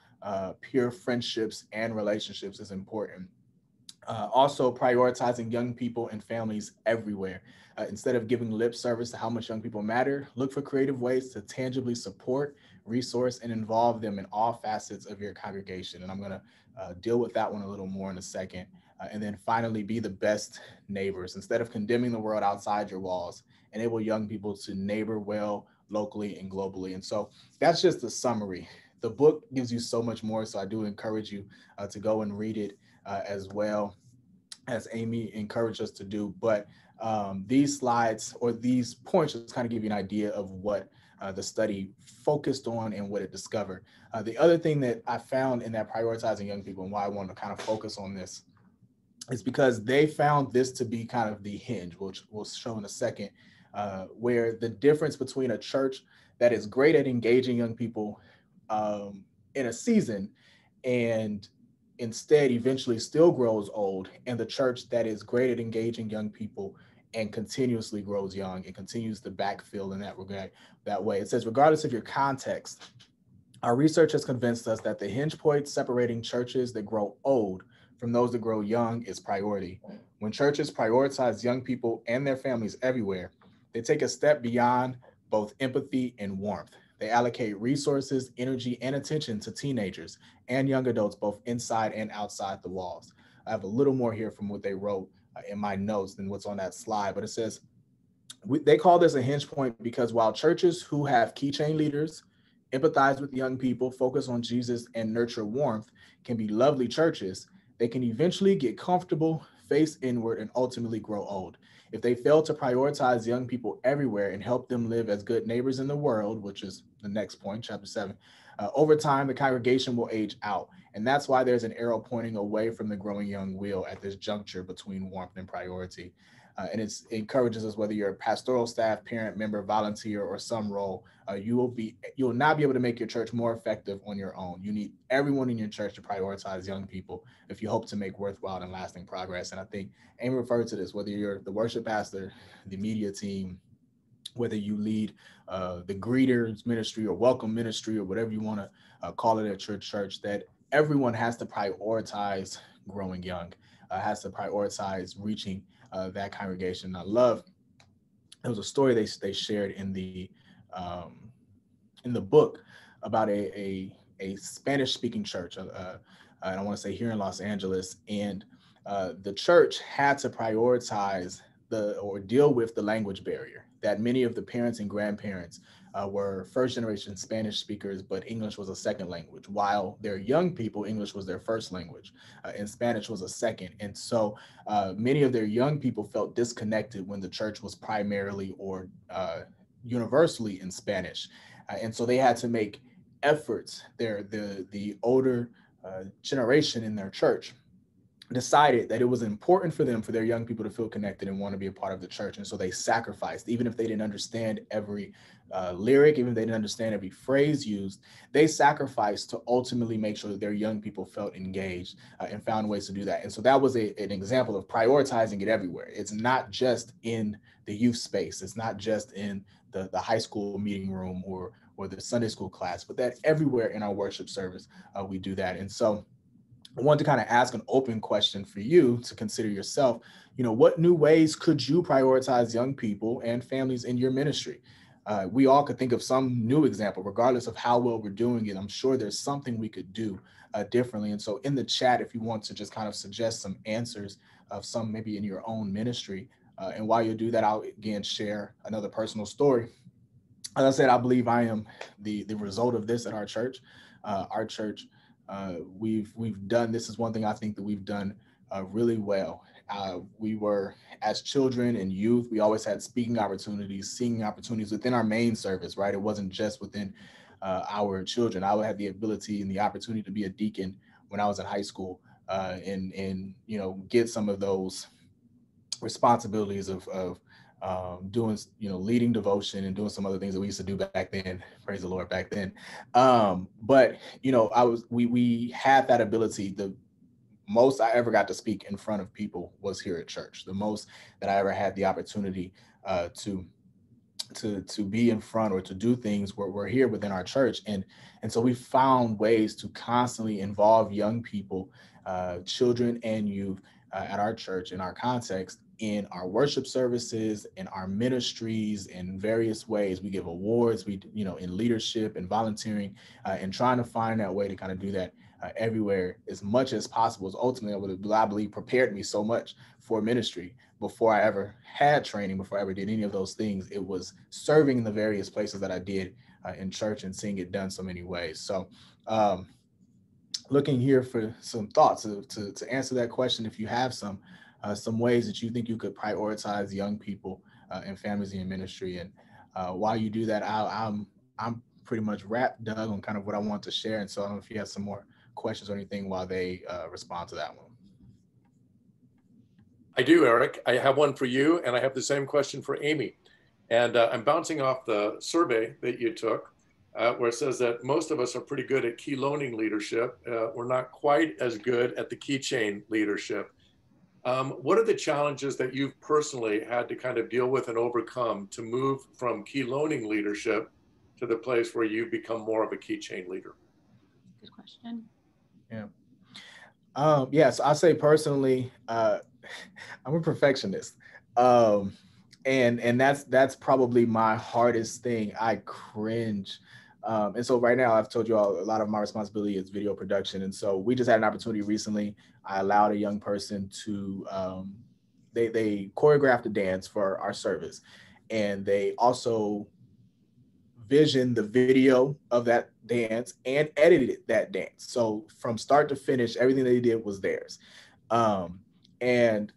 peer friendships and relationships is important. Also prioritizing young people and families everywhere. Instead of giving lip service to how much young people matter, look for creative ways to tangibly support, resource, and involve them in all facets of your congregation. And I'm going to deal with that one a little more in a second. And then finally, be the best neighbors. Instead of condemning the world outside your walls, enable young people to neighbor well locally and globally. And so that's just a summary. The book gives you so much more, so I do encourage you to go and read it as well, as Amy encouraged us to do. But these slides or these points just kind of give you an idea of what the study focused on and what it discovered. The other thing that I found in that prioritizing young people, and why I wanted to kind of focus on this, is because they found this to be kind of the hinge, which we'll show in a second, where the difference between a church that is great at engaging young people in a season and instead eventually still grows old, and the church that is great at engaging young people and continuously grows young and continues to backfill in that regard, that way. It says, regardless of your context, our research has convinced us that the hinge point separating churches that grow old from those that grow young is priority. When churches prioritize young people and their families everywhere, they take a step beyond both empathy and warmth. They allocate resources, energy, and attention to teenagers and young adults, both inside and outside the walls. I have a little more here from what they wrote in my notes than what's on that slide, but it says, they call this a hinge point because while churches who have key chain leaders, empathize with young people, focus on Jesus, and nurture warmth can be lovely churches, they can eventually get comfortable, face inward, and ultimately grow old. If they fail to prioritize young people everywhere and help them live as good neighbors in the world, which is the next point, chapter 7, over time, the congregation will age out. And that's why there's an arrow pointing away from the growing young wheel at this juncture between warmth and priority. And it encourages us, whether you're a pastoral staff, parent, member, volunteer, or some role, you will not be able to make your church more effective on your own. You need everyone in your church to prioritize young people if you hope to make worthwhile and lasting progress. And I think Amy referred to this, whether you're the worship pastor, the media team, whether you lead the greeters ministry or welcome ministry or whatever you want to call it at your church, that everyone has to prioritize growing young, has to prioritize reaching that congregation. I love, there was a story they shared in the book about a Spanish speaking church, I want to say here in Los Angeles, and the church had to prioritize or deal with the language barrier, that many of the parents and grandparents were first generation Spanish speakers, but English was a second language, while their young people, English was their first language and Spanish was a second. And so many of their young people felt disconnected when the church was primarily or universally in Spanish. And so they had to make efforts, the older generation in their church decided that it was important for them, for their young people to feel connected and want to be a part of the church. And so they sacrificed, even if they didn't understand every lyric, even if they didn't understand every phrase used, they sacrificed to ultimately make sure that their young people felt engaged and found ways to do that. And so that was an example of prioritizing it everywhere. It's not just in the youth space. It's not just in the high school meeting room or the Sunday school class, but that everywhere in our worship service, we do that. And so I wanted to kind of ask an open question for you to consider yourself. What new ways could you prioritize young people and families in your ministry? We all could think of some new example, regardless of how well we're doing it. I'm sure there's something we could do differently. And so in the chat, if you want to just kind of suggest some answers of some maybe in your own ministry. And while you do that, I'll again share another personal story. As I said, I believe I am the result of this at our church. Our church, we've done, this is one thing I think that we've done really well. We were, as children and youth, we always had speaking opportunities, singing opportunities within our main service, right? It wasn't just within our children. I would have the ability and the opportunity to be a deacon when I was in high school and get some of those responsibilities of doing, leading devotion and doing some other things that we used to do back then. Praise the Lord, back then. But we had that ability. The most I ever got to speak in front of people was here at church. The most that I ever had the opportunity to be in front or to do things were here within our church. And so we found ways to constantly involve young people, children and youth at our church in our context, in our worship services, in our ministries, in various ways. We give awards, in leadership and volunteering, and trying to find that way to kind of do that everywhere as much as possible. Is ultimately, I believe, prepared me so much for ministry. Before I ever had training, before I ever did any of those things, it was serving in the various places that I did in church and seeing it done so many ways. So looking here for some thoughts to answer that question, if you have some ways that you think you could prioritize young people and families in your ministry. And while you do that, I'm pretty much wrapped, Doug, on kind of what I want to share. And so I don't know if you have some more questions or anything while they respond to that one. I do, Eric. I have one for you, and I have the same question for Amy. And I'm bouncing off the survey that you took, where it says that most of us are pretty good at key loaning leadership. We're not quite as good at the keychain leadership. What are the challenges that you've personally had to kind of deal with and overcome to move from key loaning leadership to the place where you become more of a keychain leader? Good question. Yeah. So I say personally, I'm a perfectionist. And that's probably my hardest thing. I cringe. And so right now I've told you all a lot of my responsibility is video production. And so we just had an opportunity recently. I allowed a young person to, they choreographed a dance for our service, and they also visioned the video of that dance and edited that dance. So from start to finish, everything they did was theirs. And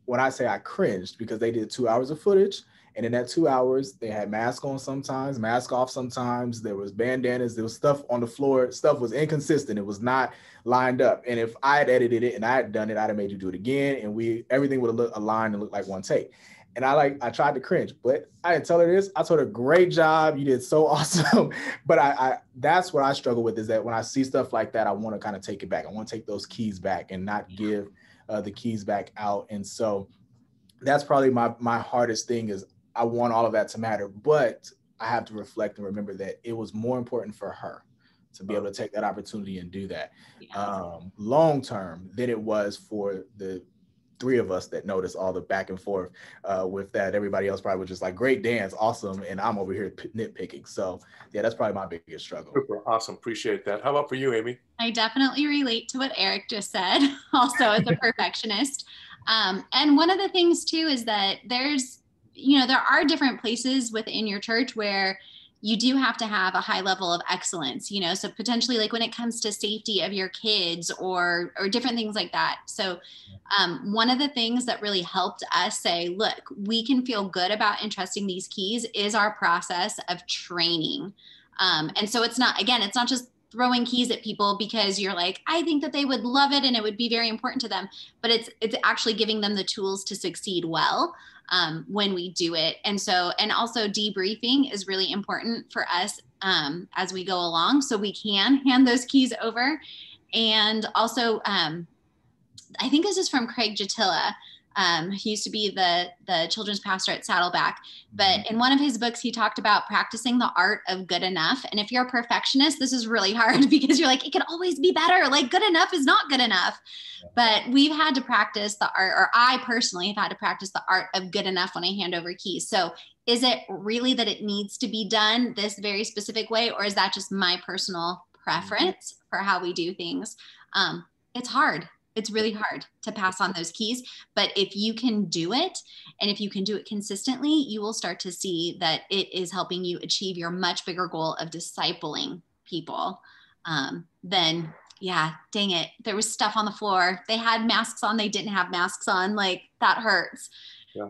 when I say I cringed, because they did 2 hours of footage, and in that 2 hours, they had mask on sometimes, mask off sometimes, there was bandanas, there was stuff on the floor, stuff was inconsistent, it was not lined up. And if I had edited it and I had done it, I'd have made you do it again, and everything would have looked aligned and looked like one take. And I tried to cringe, but I didn't tell her this. I told her, great job, you did so awesome. But I that's what I struggle with, is that when I see stuff like that, I want to kind of take it back. I want to take those keys back and not give the keys back out. And so that's probably my hardest thing, is I want all of that to matter, but I have to reflect and remember that it was more important for her to be able to take that opportunity and do that long term than it was for the three of us that noticed all the back and forth with that. Everybody else probably was just like, great dance, awesome, and I'm over here nitpicking. So yeah, that's probably my biggest struggle. Super awesome, appreciate that. How about for you, Amy? I definitely relate to what Eric just said, also as a perfectionist. And one of the things too is that there are different places within your church where you do have to have a high level of excellence, so potentially like when it comes to safety of your kids or different things like that. So one of the things that really helped us say, look, we can feel good about entrusting these keys is our process of training. And so it's not just throwing keys at people because you're like, I think that they would love it and it would be very important to them, but it's actually giving them the tools to succeed well when we do it. And also debriefing is really important for us as we go along, so we can hand those keys over. And also, I think this is from Craig Jatilla. He used to be the children's pastor at Saddleback, but in one of his books, he talked about practicing the art of good enough. And if you're a perfectionist, this is really hard because you're like, it could always be better. Like, good enough is not good enough. But we've had to practice the art, or I personally have had to practice the art of good enough when I hand over keys. So is it really that it needs to be done this very specific way, or is that just my personal preference for how we do things? It's hard. It's really hard to pass on those keys, but if you can do it, and if you can do it consistently, you will start to see that it is helping you achieve your much bigger goal of discipling people. Then, yeah, dang it, there was stuff on the floor. They had masks on, they didn't have masks on. Like, that hurts. Yeah.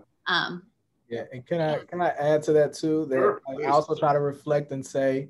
Yeah, and can I add to that too? That Sure, I also try to reflect and say,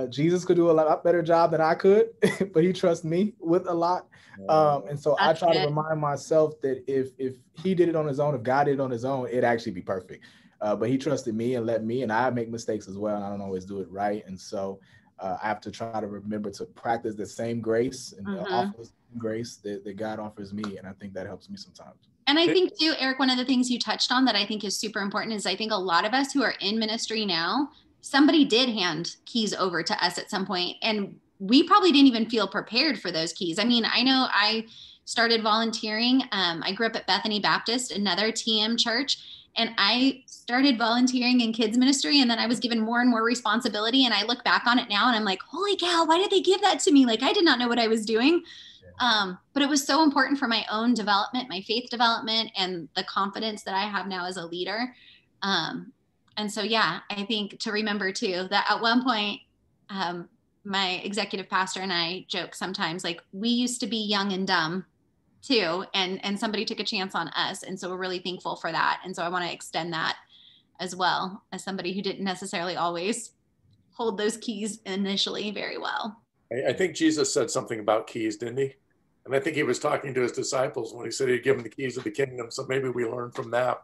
Jesus could do a lot better job than I could, but he trusts me with a lot. And so I try to remind myself that if he did it on his own, if God did it on his own, it'd actually be perfect. But he trusted me and let me, and I make mistakes as well, and I don't always do it right. And so I have to try to remember to practice the same grace and offer the same grace that God offers me. And I think that helps me sometimes. And I think too, Eric, one of the things you touched on that I think is super important is I think a lot of us who are in ministry now, somebody did hand keys over to us at some point, and we probably didn't even feel prepared for those keys. I mean, I know I started volunteering. I grew up at Bethany Baptist, another TM church, and I started volunteering in kids ministry, and then I was given more and more responsibility. And I look back on it now and I'm like, holy cow, why did they give that to me? Like, I did not know what I was doing. But it was so important for my own development, my faith development, and the confidence that I have now as a leader. And so, yeah, I think to remember too, that at one point, my executive pastor and I joke sometimes, like, we used to be young and dumb too, and somebody took a chance on us. And so we're really thankful for that. And so I want to extend that as well, as somebody who didn't necessarily always hold those keys initially very well. I think Jesus said something about keys, didn't he? And I think he was talking to his disciples when he said he'd give them the keys of the kingdom. So maybe we learn from that.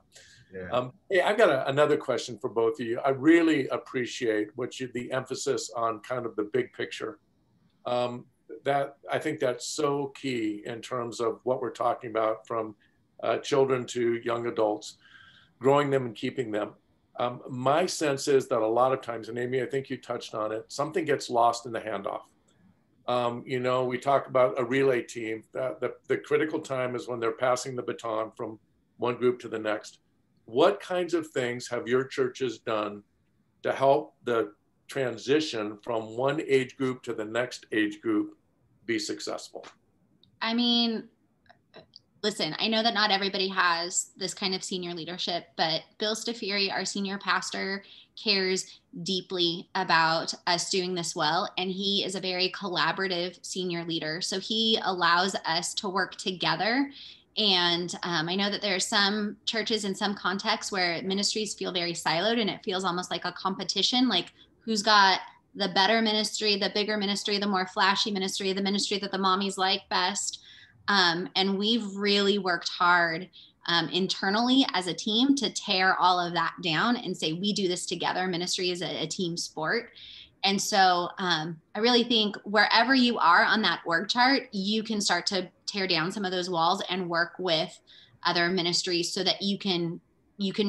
Yeah. Hey, I've got another question for both of you. I really appreciate the emphasis on kind of the big picture. That I think that's so key in terms of what we're talking about, from children to young adults, growing them and keeping them. My sense is that a lot of times, and Amy, I think you touched on it, something gets lost in the handoff. We talk about a relay team. The critical time is when they're passing the baton from one group to the next. What kinds of things have your churches done to help the transition from one age group to the next age group be successful? I mean, listen, I know that not everybody has this kind of senior leadership, but Bill Stafiri, our senior pastor, cares deeply about us doing this well. And he is a very collaborative senior leader. So he allows us to work together. And I know that there are some churches in some contexts where ministries feel very siloed, and it feels almost like a competition, like who's got the better ministry, the bigger ministry, the more flashy ministry, the ministry that the mommies like best. And we've really worked hard internally as a team to tear all of that down and say, we do this together. Ministry is a team sport. And so I really think wherever you are on that org chart, you can start to tear down some of those walls and work with other ministries so that you can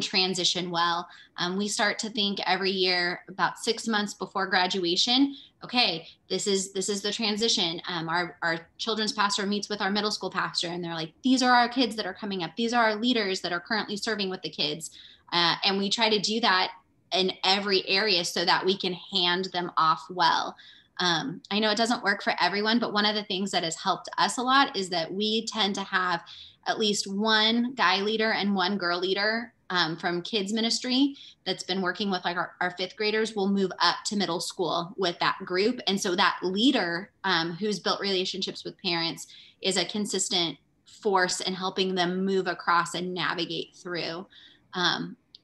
transition well. We start to think every year about 6 months before graduation, okay, this is the transition. Our children's pastor meets with our middle school pastor, and they're like, these are our kids that are coming up. These are our leaders that are currently serving with the kids. And we try to do that in every area so that we can hand them off well. I know it doesn't work for everyone, but one of the things that has helped us a lot is that we tend to have at least one guy leader and one girl leader from kids ministry that's been working with like our fifth graders will move up to middle school with that group. And so that leader who's built relationships with parents is a consistent force in helping them move across and navigate through.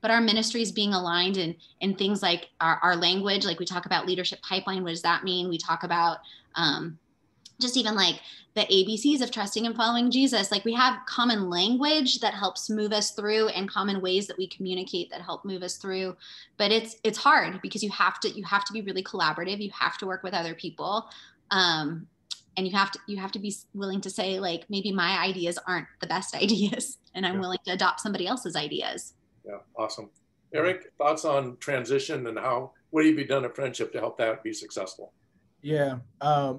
but our ministries being aligned in things like our language, like we talk about leadership pipeline. What does that mean? We talk about just even like the ABCs of trusting and following Jesus. Like we have common language that helps move us through, and common ways that we communicate that help move us through. But it's hard because you have to be really collaborative. You have to work with other people. And you have to be willing to say, like, maybe my ideas aren't the best ideas, and I'm willing to adopt somebody else's ideas. Yeah, awesome. Eric, thoughts on transition and what have you done at Friendship to help that be successful? Yeah,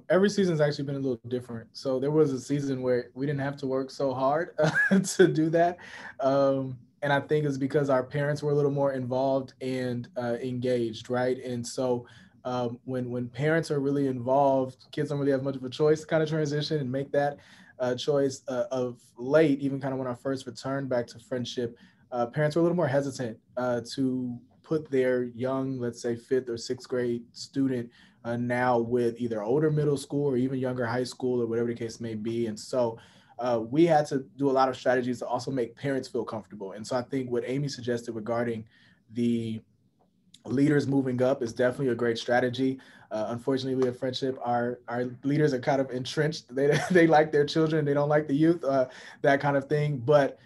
every season's actually been a little different. So there was a season where we didn't have to work so hard to do that. And I think it's because our parents were a little more involved and engaged, right? And so when parents are really involved, kids don't really have much of a choice to kind of transition and make that choice. Of late, even kind of when I first returned back to Friendship, parents were a little more hesitant to put their young, let's say 5th or 6th grade student now with either older middle school or even younger high school or whatever the case may be. And so we had to do a lot of strategies to also make parents feel comfortable. And so I think what Amy suggested regarding the leaders moving up is definitely a great strategy. Unfortunately, we at Friendship, our leaders are kind of entrenched. They like their children, they don't like the youth, that kind of thing. But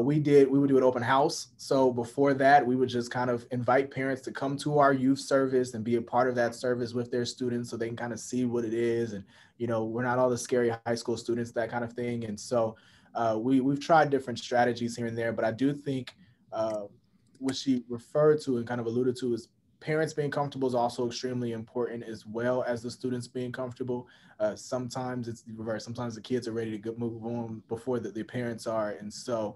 we would do an open house. So before that, we would just kind of invite parents to come to our youth service and be a part of that service with their students so they can kind of see what it is. And, we're not all the scary high school students, that kind of thing. And so we've tried different strategies here and there, but I do think what she referred to and kind of alluded to is parents being comfortable is also extremely important, as well as the students being comfortable. Sometimes it's the reverse. Sometimes the kids are ready to move on before the parents are. And so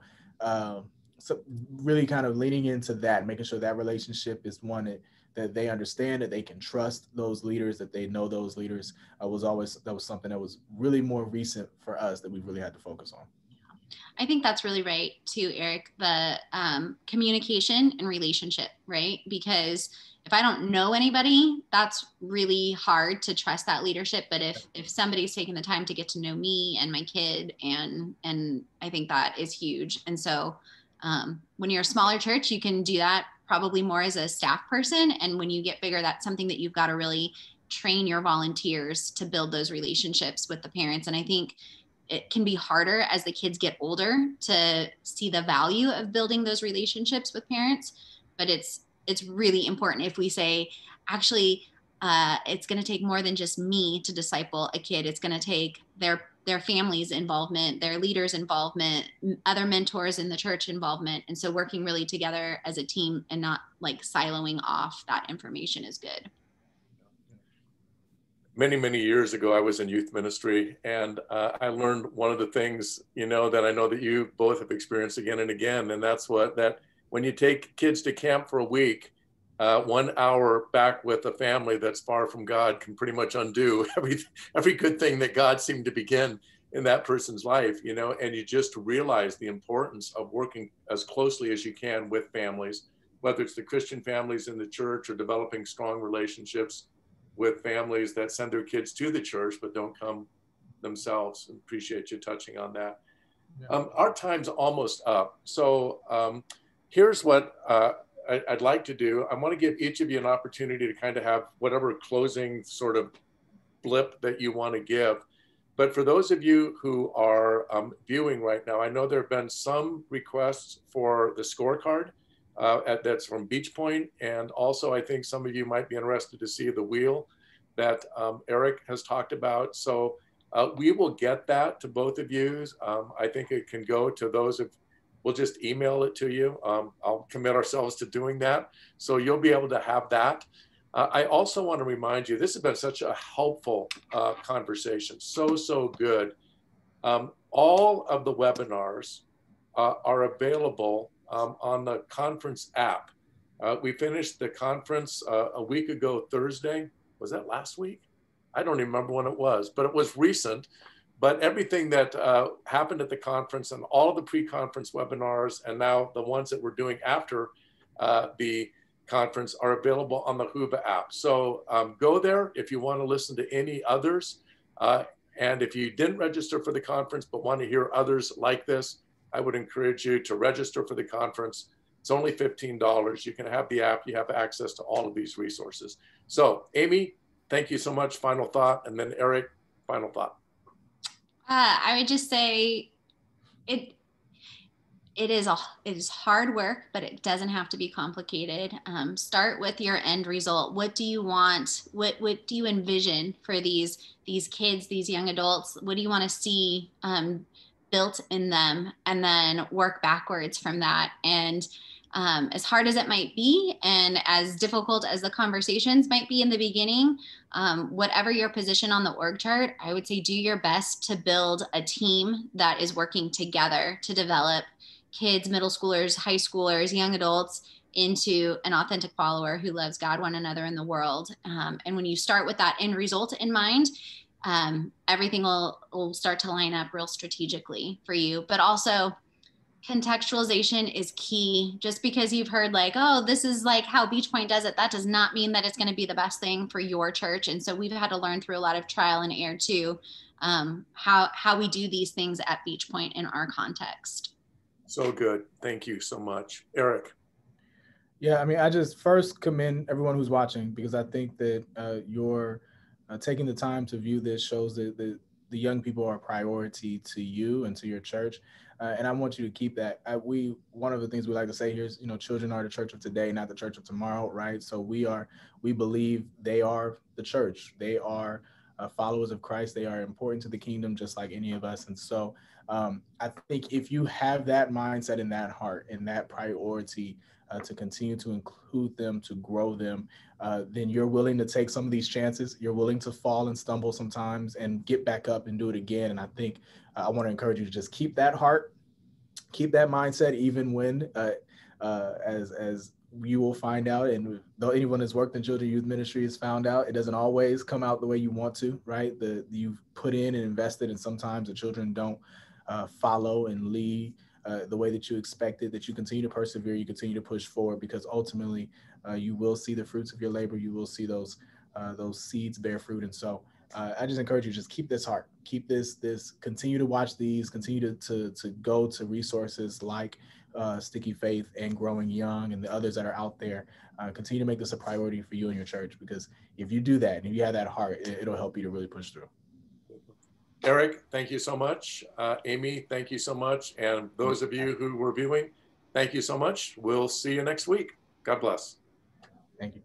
really kind of leaning into that, making sure that relationship is one that they understand, that they can trust those leaders, that they know those leaders, that was something that was really more recent for us that we really had to focus on. I think that's really right too, Eric, the communication and relationship, right? Because if I don't know anybody, that's really hard to trust that leadership. But if somebody's taking the time to get to know me and my kid, and I think that is huge. And so when you're a smaller church, you can do that probably more as a staff person. And when you get bigger, that's something that you've got to really train your volunteers to build those relationships with the parents. And I think it can be harder as the kids get older to see the value of building those relationships with parents. But it's really important if we say, actually, it's going to take more than just me to disciple a kid. It's going to take their family's involvement, their leaders' involvement, other mentors in the church involvement. And so working really together as a team and not like siloing off that information is good. Many, many years ago, I was in youth ministry, and I learned one of the things, that I know that you both have experienced again and again. And that's that when you take kids to camp for a week, 1 hour back with a family that's far from God can pretty much undo every good thing that God seemed to begin in that person's life, and you just realize the importance of working as closely as you can with families, whether it's the Christian families in the church or developing strong relationships with families that send their kids to the church but don't come themselves. Appreciate you touching on that. Yeah. Our time's almost up. So here's what I'd like to do. I want to give each of you an opportunity to kind of have whatever closing sort of blip that you want to give. But for those of you who are viewing right now, I know there have been some requests for the scorecard. That's from Beachpoint. And also, I think some of you might be interested to see the wheel that Eric has talked about. So we will get that to both of you. I think it can go to those we'll just email it to you. I'll commit ourselves to doing that. So you'll be able to have that. I also want to remind you, this has been such a helpful conversation. So good. All of the webinars are available on the conference app. We finished the conference a week ago Thursday. Was that last week? I don't even remember when it was, but it was recent. But everything that happened at the conference and all of the pre-conference webinars and now the ones that we're doing after the conference are available on the Whova app. So go there if you want to listen to any others. And if you didn't register for the conference but want to hear others like this, I would encourage you to register for the conference It's only $15. You can have the app. You have access to all of these resources. So Amy, thank you so much. Final thought. And then Eric, final thought. I would just say it is hard work, but it doesn't have to be complicated. Start with your end result. What do you want? What do you envision for these kids, these young adults? What do you want to see built in them? And then work backwards from that. And as hard as it might be, and as difficult as the conversations might be in the beginning, whatever your position on the org chart, I would say do your best to build a team that is working together to develop kids, middle schoolers, high schoolers, young adults into an authentic follower who loves God, one another, in the world. And when you start with that end result in mind, everything will start to line up real strategically for you. But also, contextualization is key. Just because you've heard like, oh, this is like how Beachpoint does it, that does not mean that it's going to be the best thing for your church. And so we've had to learn through a lot of trial and error too, how we do these things at Beachpoint in our context. So good. Thank you so much. Eric. Yeah, I mean, I just first commend everyone who's watching, because I think that you're taking the time to view this shows that the young people are a priority to you and to your church. And I want you to keep that. One of the things we like to say here is, children are the church of today, not the church of tomorrow, right? So we believe they are the church. They are followers of Christ. They are important to the kingdom, just like any of us. And so I think if you have that mindset and that heart and that priority to continue to include them, to grow them, then you're willing to take some of these chances. You're willing to fall and stumble sometimes and get back up and do it again. And I think I want to encourage you to just keep that heart, keep that mindset, even when, as you will find out, and though anyone that's worked in children's youth ministry has found out, it doesn't always come out the way you want to, right? You've put in and invested, and sometimes the children don't follow and lead the way that you expected, that you continue to persevere, you continue to push forward, because ultimately you will see the fruits of your labor. You will see those seeds bear fruit. And so I just encourage you, just keep this heart, keep this, continue to watch these, continue to go to resources like Sticky Faith and Growing Young and the others that are out there. Continue to make this a priority for you and your church, because if you do that and if you have that heart, it'll help you to really push through. Eric, thank you so much. Amy, thank you so much. And those of you who were viewing, thank you so much. We'll see you next week. God bless. Thank you.